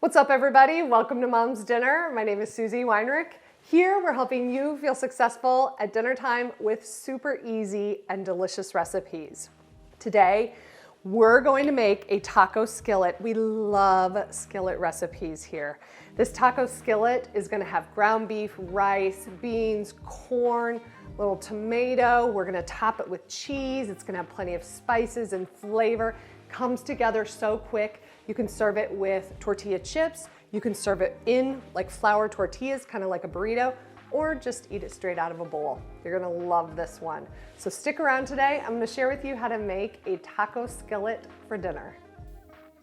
What's up, everybody? Welcome to Mom's Dinner. My name is Susie Weinrich. Here, we're helping you feel successful at dinner time with super easy and delicious recipes. Today, we're going to make a taco skillet. We love skillet recipes here. This taco skillet is going to have ground beef, rice, beans, corn, little tomato. We're going to top it with cheese. It's going to have plenty of spices and flavor. Comes together so quick. You can serve it with tortilla chips. You can serve it in like flour tortillas, kind of like a burrito, or just eat it straight out of a bowl. You're gonna love this one. So stick around today. I'm gonna share with you how to make a taco skillet for dinner.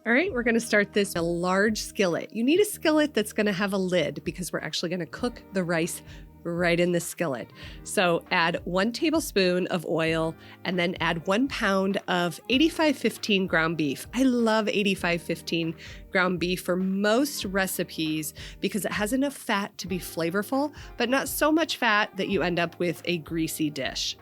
All right, we're gonna start this in a large skillet. You need a skillet that's gonna have a lid because we're actually gonna cook the rice right in the skillet. So add 1 tablespoon of oil and then add 1 pound of 85-15 ground beef. I love 85-15 ground beef for most recipes because it has enough fat to be flavorful, but not so much fat that you end up with a greasy dish.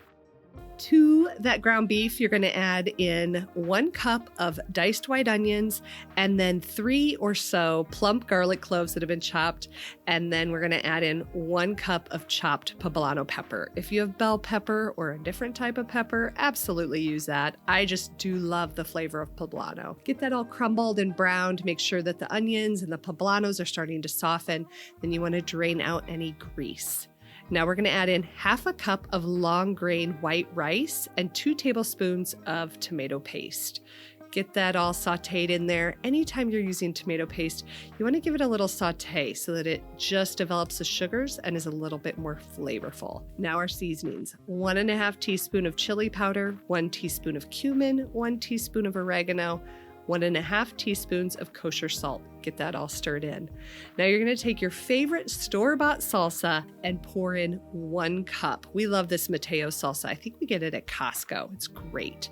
To that ground beef, you're going to add in 1 cup of diced white onions and then 3 or so plump garlic cloves that have been chopped. And then we're going to add in 1 cup of chopped poblano pepper. If you have bell pepper or a different type of pepper, absolutely use that. I just do love the flavor of poblano. Get that all crumbled and browned. Make sure that the onions and the poblanos are starting to soften. Then you want to drain out any grease. Now we're going to add in 1/2 cup of long grain white rice and 2 tablespoons of tomato paste. Get that all sauteed in there. Anytime you're using tomato paste, you want to give it a little saute so that it just develops the sugars and is a little bit more flavorful. Now our seasonings: 1½ teaspoon of chili powder, 1 teaspoon of cumin, 1 teaspoon of oregano, 1½ teaspoons of kosher salt. Get that all stirred in. Now you're going to take your favorite store-bought salsa and pour in 1 cup. We love this Mateo salsa. I think we get it at Costco. It's great.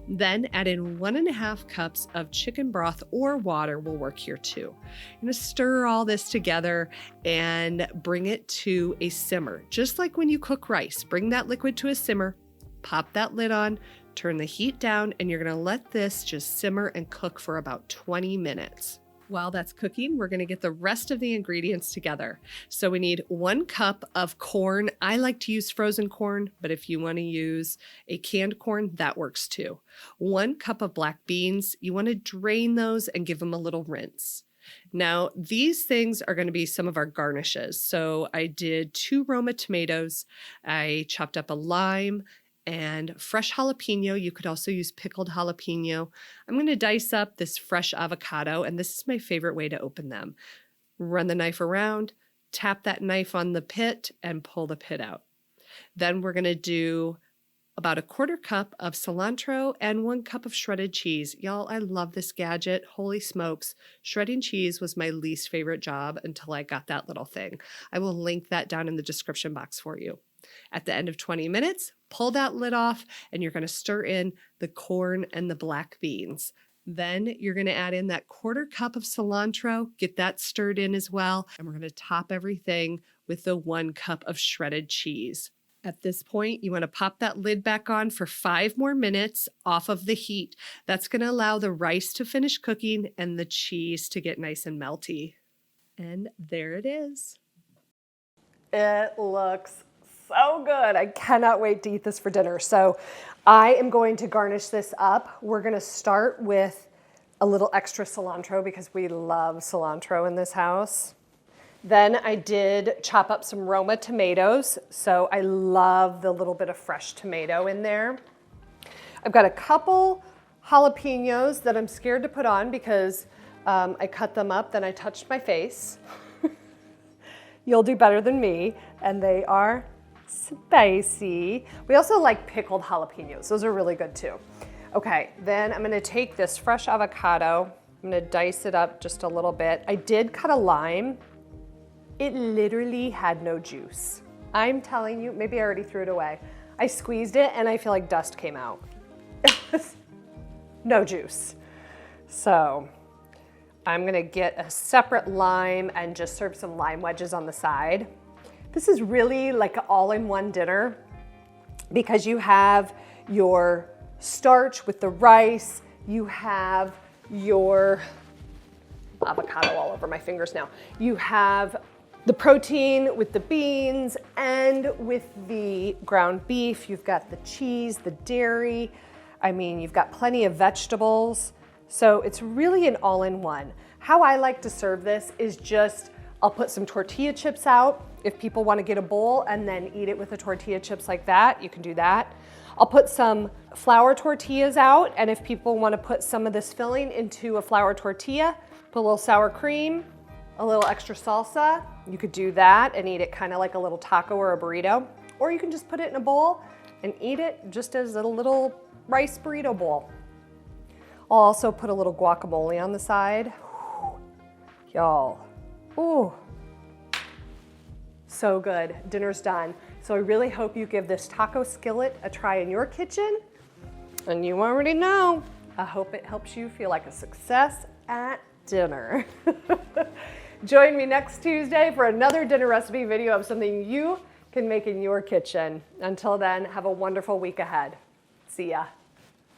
Then add in 1½ cups of chicken broth or water will work here too. You're going to stir all this together and bring it to a simmer. Just like when you cook rice, bring that liquid to a simmer, pop that lid on, turn the heat down, and you're going to let this just simmer and cook for about 20 minutes. While that's cooking, we're going to get the rest of the ingredients together. So we need 1 cup of corn. I like to use frozen corn, but if you want to use a canned corn, that works too. 1 cup of black beans. You want to drain those and give them a little rinse. Now, these things are going to be some of our garnishes. So I did 2 Roma tomatoes. I chopped up a lime and fresh jalapeno. You could also use pickled jalapeno. I'm going to dice up this fresh avocado, and this is my favorite way to open them. Run the knife around, tap that knife on the pit, and pull the pit out. Then we're going to do about 1/4 cup of cilantro and 1 cup of shredded cheese. Y'all, I love this gadget. Holy smokes. Shredding cheese was my least favorite job until I got that little thing. I will link that down in the description box for you. At the end of 20 minutes, pull that lid off and you're going to stir in the corn and the black beans. Then you're going to add in that 1/4 cup of cilantro, get that stirred in as well. And we're going to top everything with the 1 cup of shredded cheese. At this point, you want to pop that lid back on for 5 more minutes off of the heat. That's going to allow the rice to finish cooking and the cheese to get nice and melty. And there it is. It looks so good. I cannot wait to eat this for dinner. So I am going to garnish this up. We're going to start with a little extra cilantro because we love cilantro in this house. Then I did chop up some Roma tomatoes. So I love the little bit of fresh tomato in there. I've got a couple jalapenos that I'm scared to put on because I cut them up, then I touched my face. You'll do better than me. And they are spicy. We also like pickled jalapenos. Those are really good too. Okay, then I'm gonna take this fresh avocado. I'm gonna dice it up just a little bit. I did cut a lime. It literally had no juice. I'm telling you, maybe I already threw it away. I squeezed it and I feel like dust came out. No juice. So I'm gonna get a separate lime and just serve some lime wedges on the side. This is really like an all-in-one dinner because you have your starch with the rice, you have your avocado all over my fingers now. You have the protein with the beans and with the ground beef. You've got the cheese, the dairy. I mean, you've got plenty of vegetables. So it's really an all-in-one. How I like to serve this is just, I'll put some tortilla chips out. If people want to get a bowl and then eat it with the tortilla chips like that, you can do that. I'll put some flour tortillas out, and if people want to put some of this filling into a flour tortilla, put a little sour cream, a little extra salsa, you could do that and eat it kind of like a little taco or a burrito. Or you can just put it in a bowl and eat it just as a little rice burrito bowl. I'll also put a little guacamole on the side. Y'all, ooh, so good. Dinner's done. So I really hope you give this taco skillet a try in your kitchen. And you already know, I hope it helps you feel like a success at dinner. Join me next Tuesday for another dinner recipe video of something you can make in your kitchen. Until then, have a wonderful week ahead. See ya.